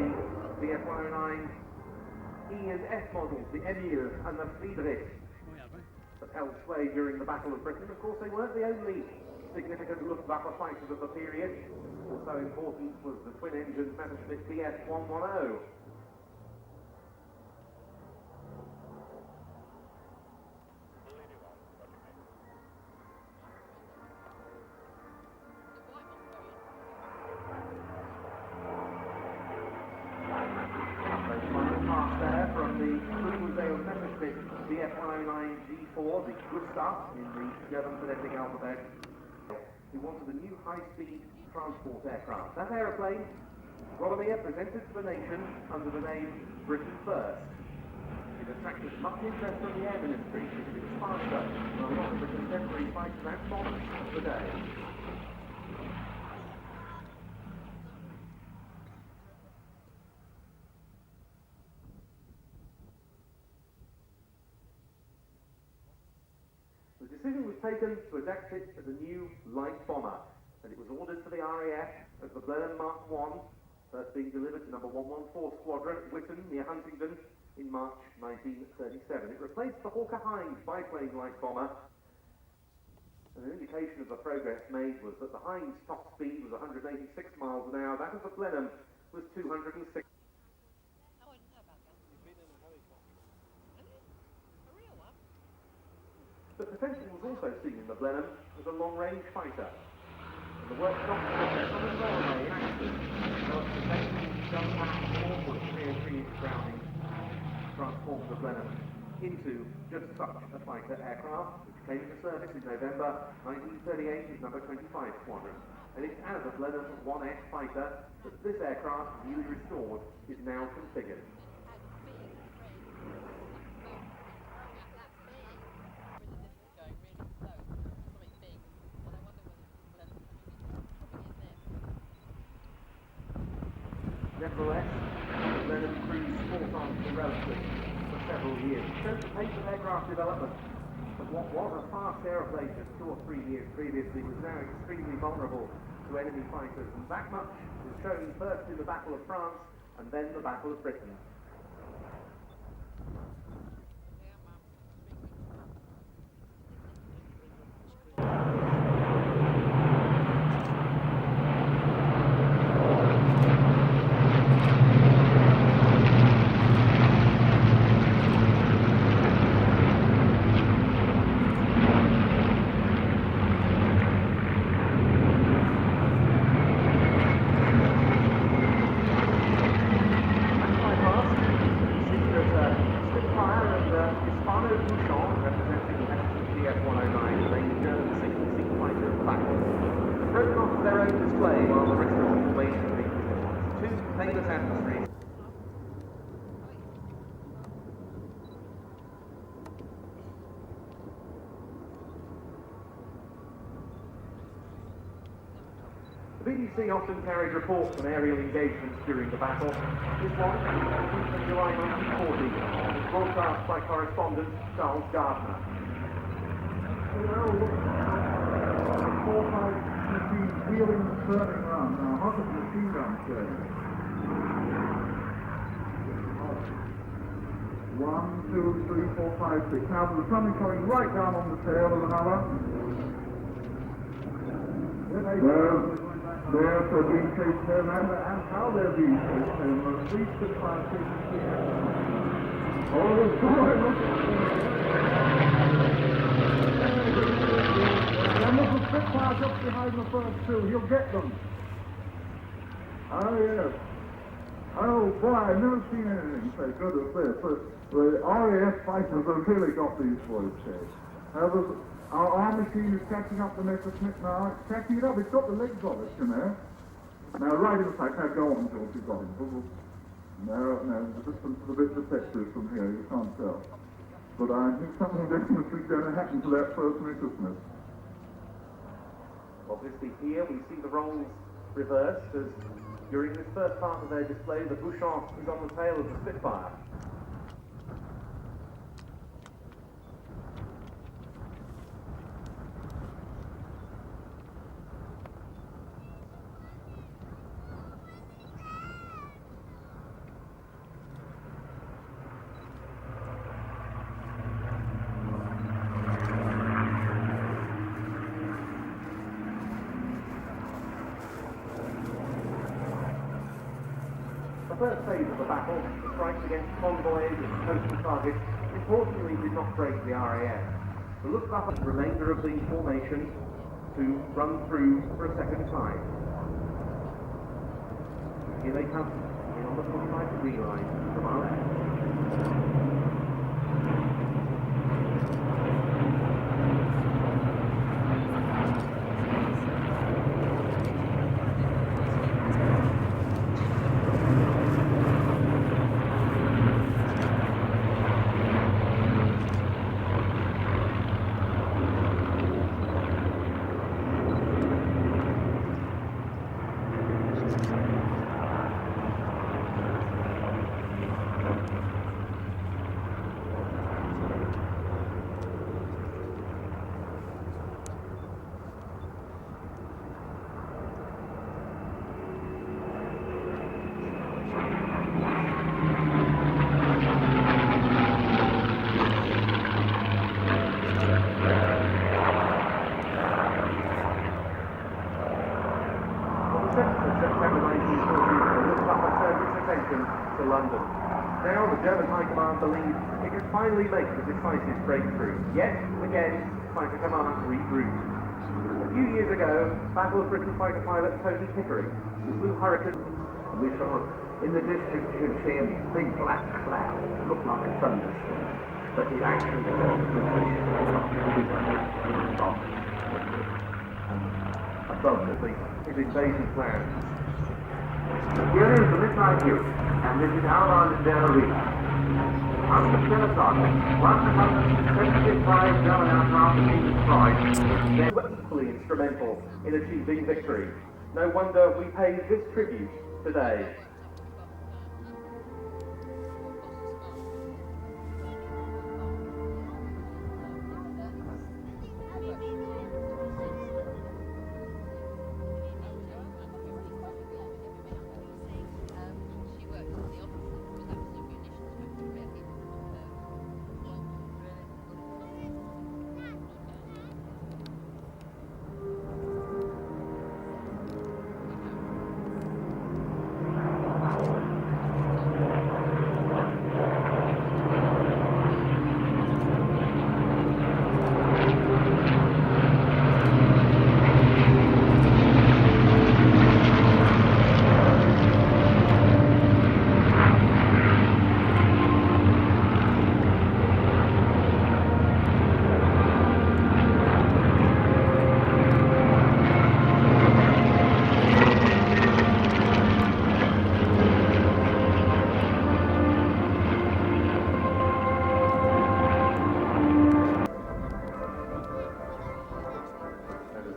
the FY09 E and F models, the Emil and the Friedrich, that held sway during the Battle of Britain. Of course, they weren't the only significant Luftwaffe fighters of the period. Also important was the twin-engine Messerschmitt Fiat 110. The FY09 G4, the Gustav in the German phonetic alphabet, who wanted a new high-speed transport aircraft. That aeroplane, Rolomeyer presented to the nation under the name Britain First. It attracted much interest from the Air Ministry because it was faster than a lot of the contemporary fighters and bombers of the day. The decision was taken to adapt it as a new light bomber, and it was ordered for the RAF as the Blenheim Mark I, first being delivered to number 114 Squadron at Witton near Huntingdon in March 1937. It replaced the Hawker Hinds biplane light bomber, and an indication of the progress made was that the Hinds top speed was 186 miles an hour, that of the Blenheim was 206. But potential was also seen in the Blenheim as a long-range fighter. And the workshop process on the railway in action developed the same gun-packed awful 303-inch Browning transformed the Blenheim into just such a fighter aircraft, which came into service in November 1938 as number 25 Squadron. And it's as a Blenheim 1F fighter that this aircraft, newly restored, is now configured. Nevertheless, the Blenheim crews fought on heroically for several years. It showed the pace of aircraft development, but what was a fast aeroplane just 2 or 3 years previously was now extremely vulnerable to enemy fighters, and that much was shown first in the Battle of France and then the Battle of Britain. The BBC often carried reports on aerial engagements during the battle. This one, in July 1940, was broadcast by correspondent Charles Gardner. Well, 4-5 machines wheeling and turning around. Now, how does the machine gun change? 1, 2, 3, 4, 5, 6. Now, there's something coming right down on the tail of another. They're being chased there, and how they're being chased there. The police could try and chase them. Oh, the boy, look at them. Look, the Spitfires up behind the first two. You'll get them. Oh, yes. Oh, boy, I've never seen anything so good as this. The RAF fighters have really got these boys chased. Our machine is catching up the Messerschmitt now. It's catching it up. It's got the legs of it, you know. Now, right in fact, now go on, George. You've got him. No, the distance is a bit deceptive from here. You can't tell. But I think something definitely going to happen to that first Messerschmitt. Obviously, here we see the roles reversed as during this first part of their display, the Bouchon is on the tail of the Spitfire. first phase of the battle, the strikes against convoys and coastal targets, importantly did not break the RAF. The Luftwaffe and the remainder of the formation to run through for a second time. Here they come, in on the 45-degree line from our left. To London. Now the German High Command believes it can finally make the decisive breakthrough. Yet again, Fighter Command regroup. A few years ago, Battle of Britain fighter pilot Tony Pickering flew Hurricane. We saw in the distance you could see a big black cloud, looked like a thunderstorm, but it actually was above his invasion plan. Here is the midnight view, and this is our line in their arena. After 10 o'clock, 175 German aircraft have been destroyed. They were equally instrumental in achieving victory. No wonder we pay this tribute today.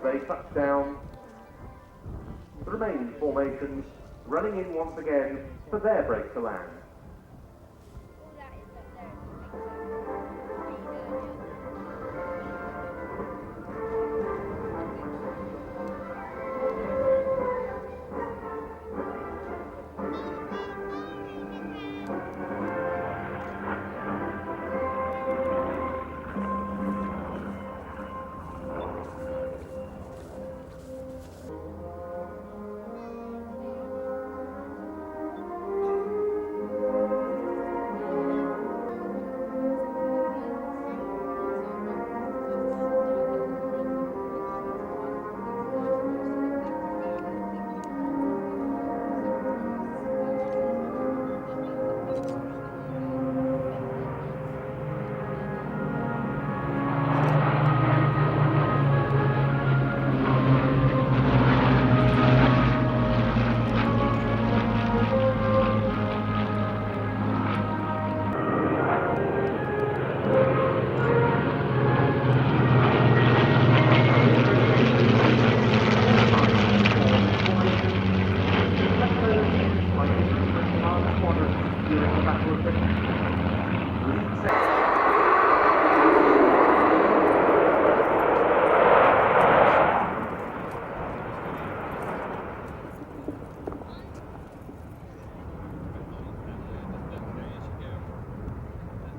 They touch down, the remaining formations running in once again for their break to land.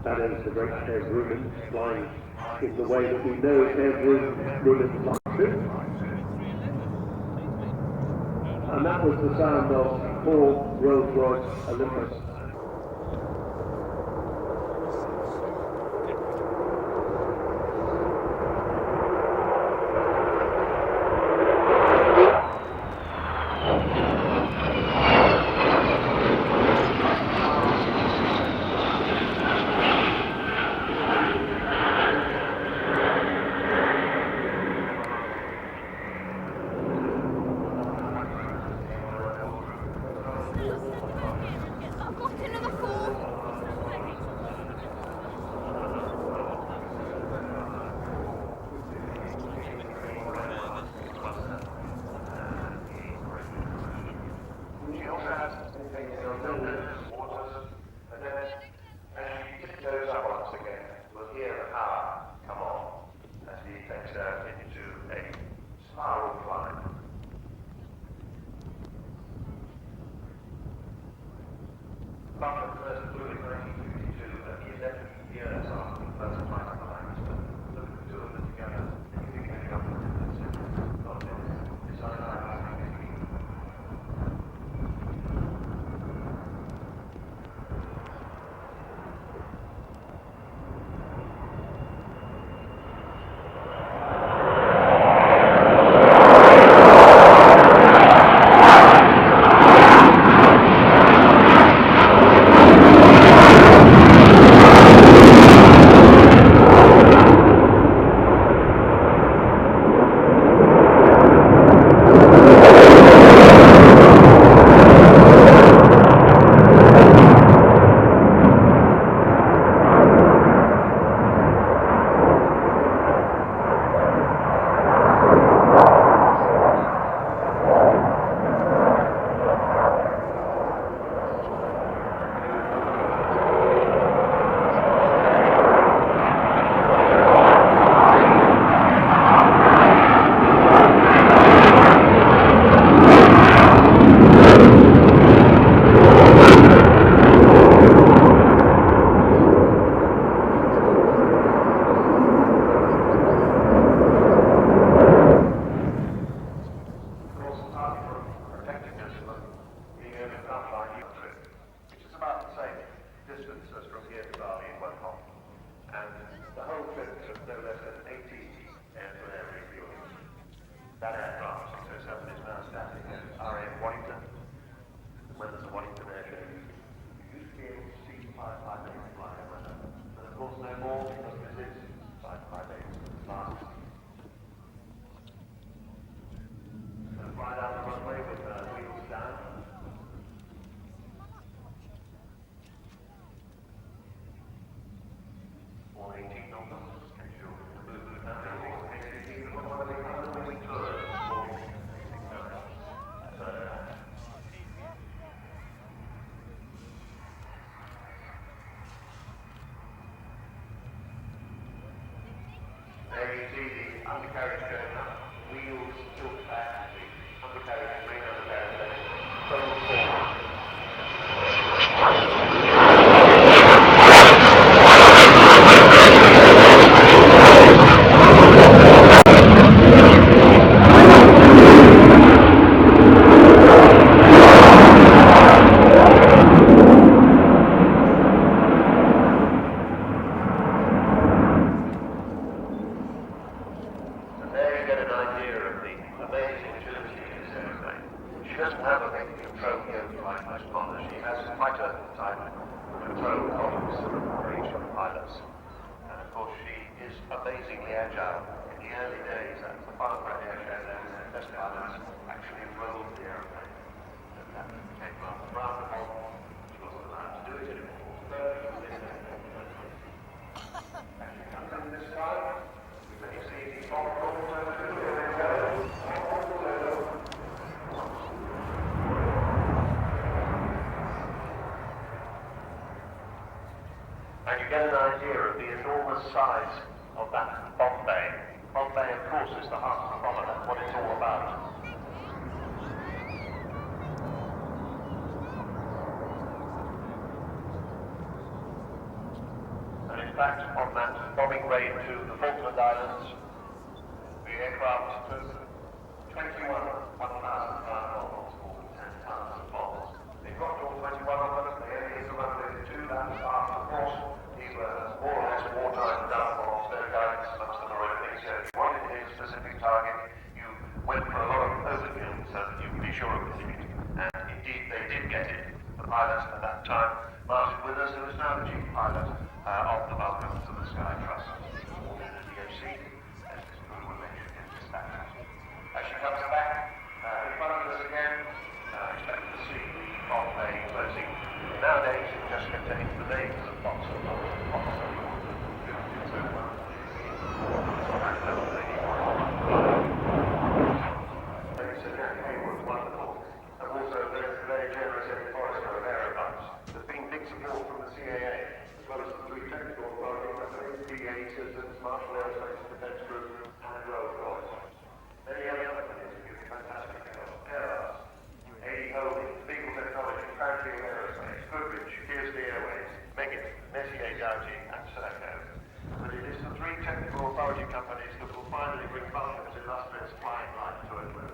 That is the great Ted Rumen flying in the way that we know Ted Rumen flies. And that was the sound of 4 Rolls-Royce Olympus. I've got another 4. She also has water, and then as she tiptoes up once again, we'll hear the power come on as he takes her into a spiral flight. After the first flew in 1952, only 11 years after the first flight of the Lancaster, look at the two of them together, and you think they've got God, it's That aircraft, 607, is now static at RA Wellington. When there's a Wellington airshow, you used to be able to see 558 flying over. And of course, no more because this is 558 fast. So fly down the runway with wheels down. All 18 of them. There you see the undercarriage going up, wheels tilt back, the undercarriage, main undercarriage, fold forward. She doesn't have a big control gear like most pilots. She has fighter type control columns for each of the pilots. And of course she is amazingly agile. In the early days, at the Fiat airshow, the best pilots actually rolled the airplane. And that became rather more. She wasn't allowed to do it anymore. Actually comes in this time. You see the and you get an idea of the enormous size of that bomb bay. Bomb bay, of course, is the heart of the bomber. That's what it's all about. And in fact, on that bombing raid to the Falkland Islands, the aircraft took 21 1,000-pound bombs. defeat. And indeed they did get it. The pilot at that time, Martin Withers, who is now the chief pilot of the Welcome to the Sky Trust, awarded a DOC as this good relationship dispatch. As she comes back in front of us again, expect to see the front bay closing. Nowadays it just contains the names of lots of companies that will finally bring Vulcan's illustrious flying life to a close.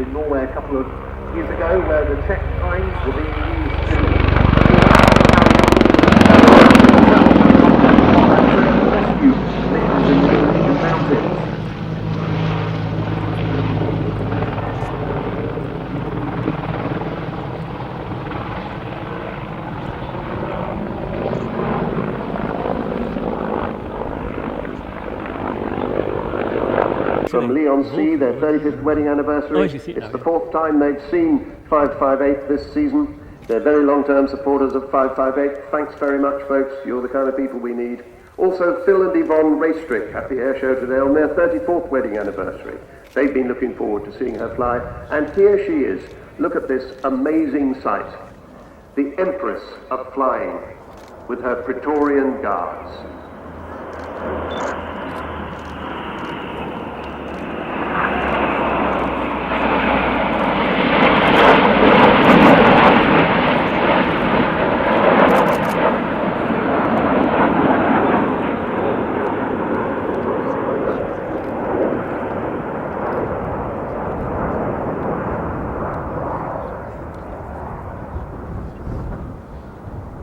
in Norway a couple of years ago, where the Czech planes were being used to rescue missions in the Indonesian mountains. From Leon C, their 35th wedding anniversary. It's the fourth time they've seen 558 this season. They're very long-term supporters of 558. Thanks very much, folks. You're the kind of people we need. Also, Phil and Yvonne Raystrick at the airshow today on their 34th wedding anniversary. They've been looking forward to seeing her fly. And here she is. Look at this amazing sight. The Empress of Flying with her Praetorian Guards.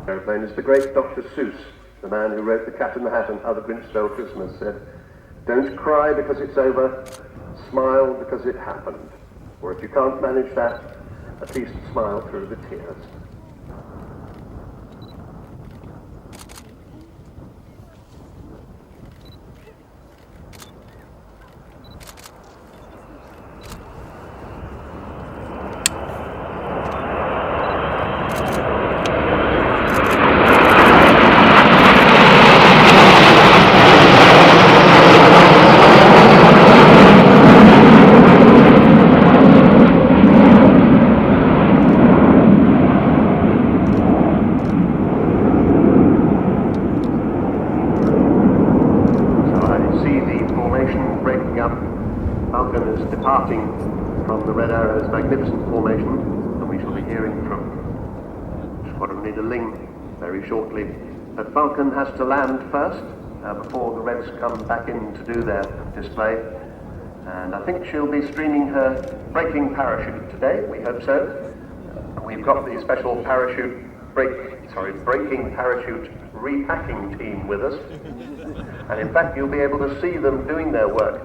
Airplane is the great Dr. Seuss, the man who wrote The Cat in the Hat and How the Grinch Stole Christmas, said, "Don't cry because it's over, smile because it happened. Or if you can't manage that, at least smile through the tears." Falcon is departing from the Red Arrow's magnificent formation, and we shall be hearing from Squadron Leader Ling very shortly. But Falcon has to land first before the Reds come back in to do their display, and I think she'll be streaming her braking parachute today. We hope so. We've got the special braking parachute repacking team with us. And in fact, you'll be able to see them doing their work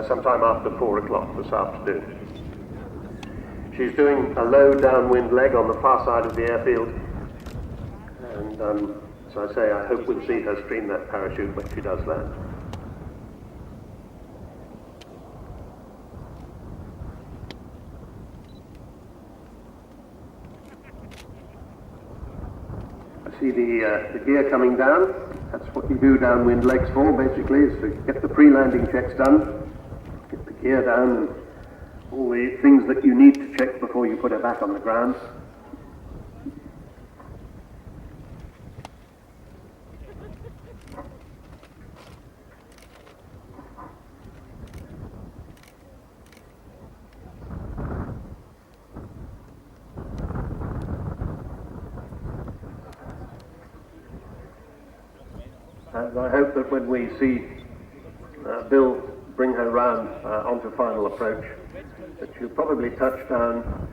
sometime after 4 o'clock this afternoon. She's doing a low downwind leg on the far side of the airfield. And as I say, I hope we'll see her stream that parachute when she does land. See the gear coming down. That's what you do downwind legs for, basically, is to get the pre-landing checks done, get the gear down, and all the things that you need to check before you put it back on the ground. And I hope that when we see Bill bring her round onto final approach, that she'll probably touch down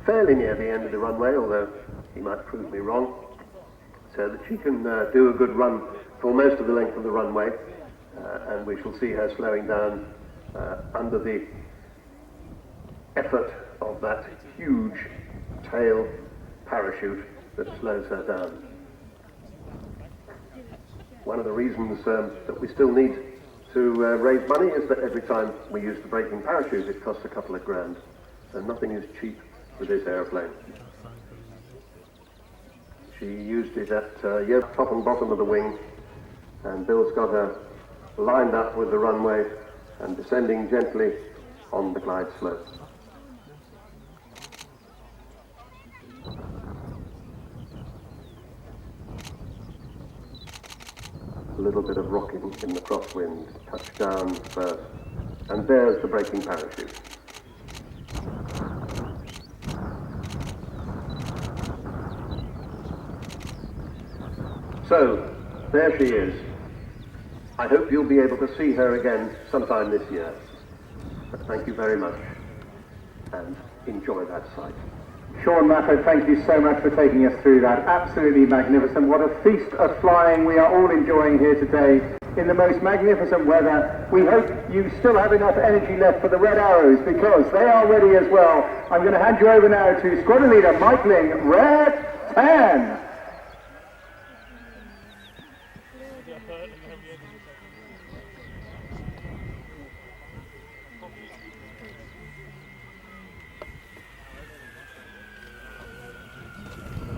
fairly near the end of the runway, although he might prove me wrong, so that she can do a good run for most of the length of the runway, and we shall see her slowing down under the effort of that huge tail parachute that slows her down. One of the reasons that we still need to raise money is that every time we use the braking parachute, it costs a couple of grand. So nothing is cheap with this airplane. She used it at top and bottom of the wing, and Bill's got her lined up with the runway and descending gently on the glide slope. A little bit of rocking in the crosswind, touchdown first, and there's the braking parachute. So, there she is. I hope you'll be able to see her again sometime this year. But thank you very much, and enjoy that sight. Sean Mafford, thank you so much for taking us through that. Absolutely magnificent. What a feast of flying we are all enjoying here today in the most magnificent weather. We hope you still have enough energy left for the Red Arrows, because they are ready as well. I'm going to hand you over now to Squadron Leader Mike Ling, Red 10.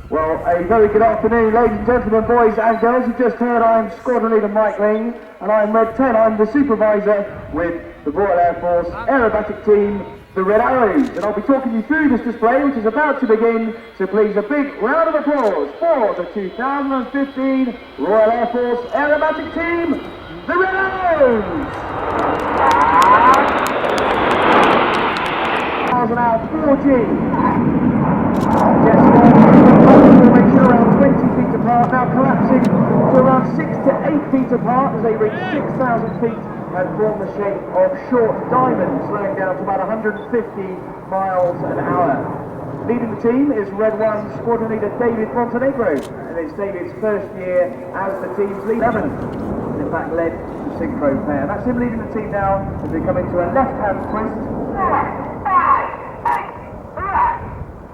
Well, a very good afternoon, ladies and gentlemen, boys and girls. You just heard I'm Squadron Leader Mike Ling, and I'm Red 10. I'm the supervisor with the Royal Air Force Aerobatic Team, the Red Arrows. And I'll be talking you through this display, which is about to begin. So please, a big round of applause for the 2015 Royal Air Force Aerobatic Team, the Red Arrows! An hour 4G. Formation around 20 feet apart, now collapsing to around 6 to 8 feet apart as they reach 6,000 feet and form the shape of short diamonds, slowing down to about 150 miles an hour. Leading the team is Red 1 Squadron Leader David Montenegro, and it's David's first year as the team's lead. In fact, led the synchro pair. That's him leading the team now as they come into a left-hand twist.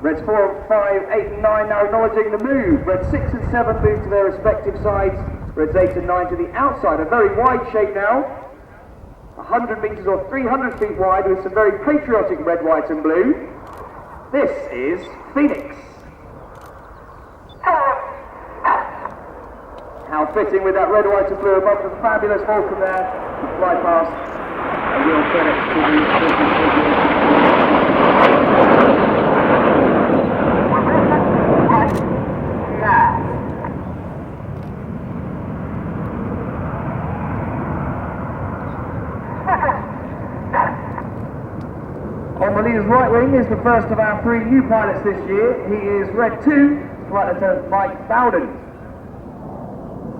Reds 4, 5, 8 and 9 now acknowledging the move. Reds 6 and 7 move to their respective sides. Reds 8 and 9 to the outside. A very wide shape now. 100 metres or 300 feet wide with some very patriotic red, white and blue. This is Phoenix. How fitting with that red, white and blue above the fabulous Falcon there. Fly past. A real credit to the On the leader's right wing is the first of our 3 new pilots this year. He is Red 2, Flight Lieutenant Mike Bowden.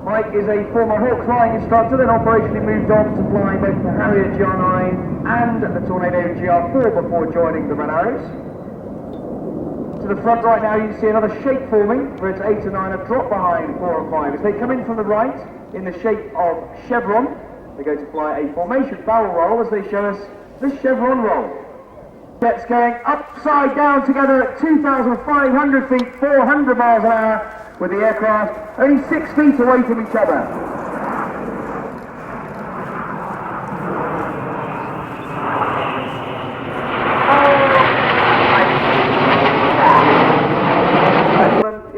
Mike is a former Hawk flying instructor, then operationally moved on to flying both the Harrier GR9 and the Tornado GR4 before joining the Red Arrows. To the front right now, you can see another shape forming, where it's 8 and 9 have dropped behind 4 and 5. As they come in from the right, in the shape of chevron, they're going to fly a formation barrel roll as they show us the chevron roll. Jets going upside down together at 2,500 feet, 400 miles an hour, with the aircraft only 6 feet away from each other.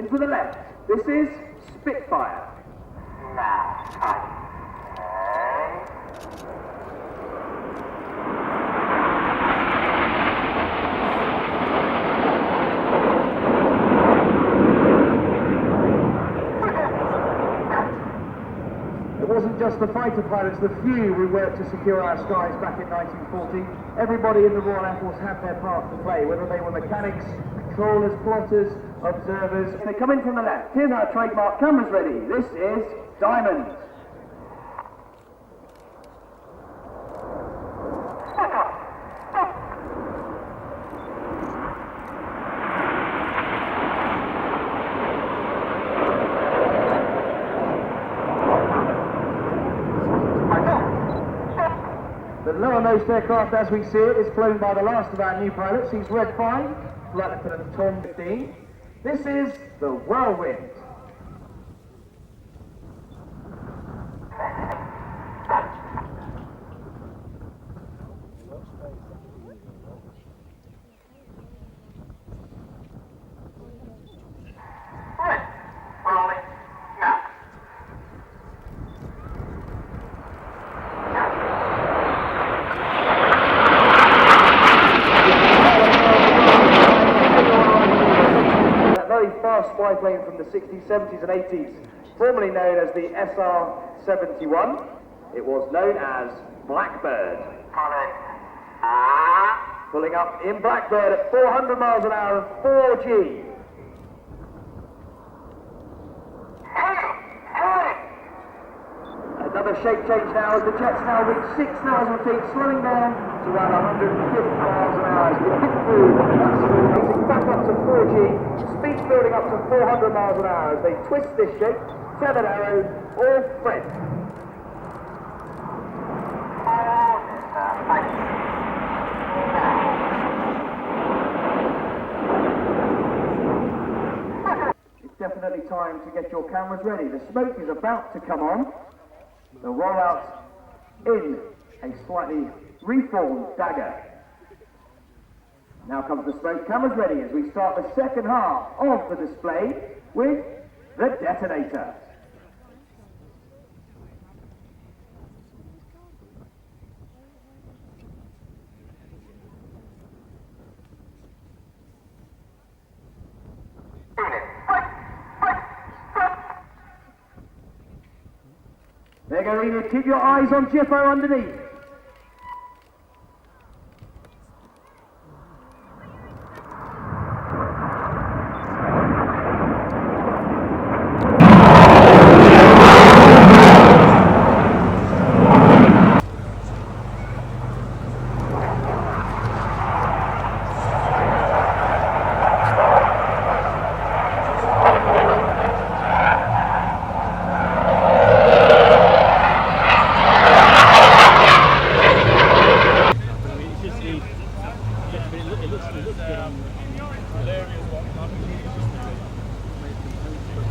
To the left, this is Spitfire. It wasn't just the fighter pilots, the few who worked to secure our skies back in 1940. Everybody in the Royal Air Force had their part to play, whether they were mechanics, controllers, plotters, observers. They come in from the left. Here's our trademark cameras ready. This is Diamond. The lowermost aircraft as we see it is flown by the last of our new pilots. He's Red 5, Flight Lieutenant Tom 15. This is the Whirlwind. Spyplane from the 60s, 70s and 80s, formerly known as the SR-71. It was known as Blackbird. Pulling up in Blackbird at 400 miles an hour and 4G. Another shape change now as the jets now reach 6,000 feet, slowing down to around 150 miles an hour as we hit through that small, back up to 4G. Speed's building up to 400 miles an hour as they twist this shape, feathered arrow, or thread. It's definitely time to get your cameras ready. The smoke is about to come on. They'll roll out in a slightly reformed dagger. Now comes the smoke. Cameras ready as we start the second half of the display with the detonator. There you go, Enid. Keep your eyes on Jiffo underneath.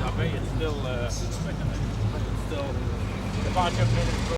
I bet it's still, if I can